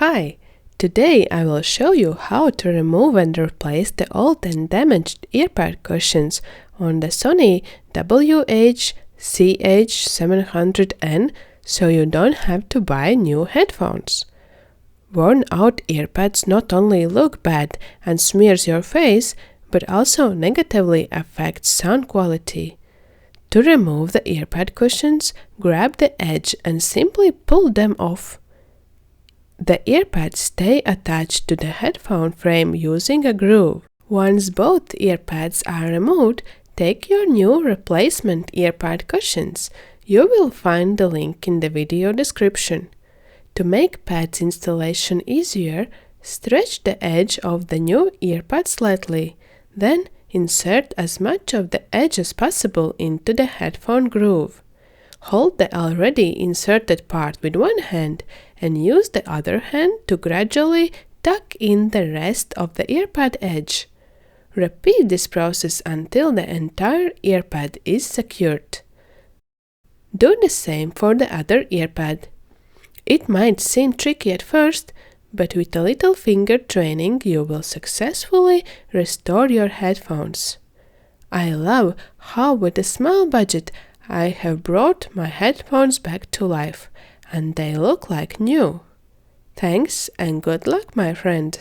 Hi! Today I will show you how to remove and replace the old and damaged earpad cushions on the Sony WH-CH700N so you don't have to buy new headphones. Worn-out earpads not only look bad and smears your face, but also negatively affect sound quality. To remove the earpad cushions, grab the edge and simply pull them off. The earpads stay attached to the headphone frame using a groove. Once both earpads are removed, take your new replacement earpad cushions. You will find the link in the video description. To make pads installation easier, stretch the edge of the new earpad slightly. Then insert as much of the edge as possible into the headphone groove. Hold the already inserted part with one hand and use the other hand to gradually tuck in the rest of the earpad edge. Repeat this process until the entire earpad is secured. Do the same for the other earpad. It might seem tricky at first, but with a little finger training you will successfully restore your headphones. I love how with a small budget I have brought my headphones back to life, and they look like new. Thanks and good luck, my friend!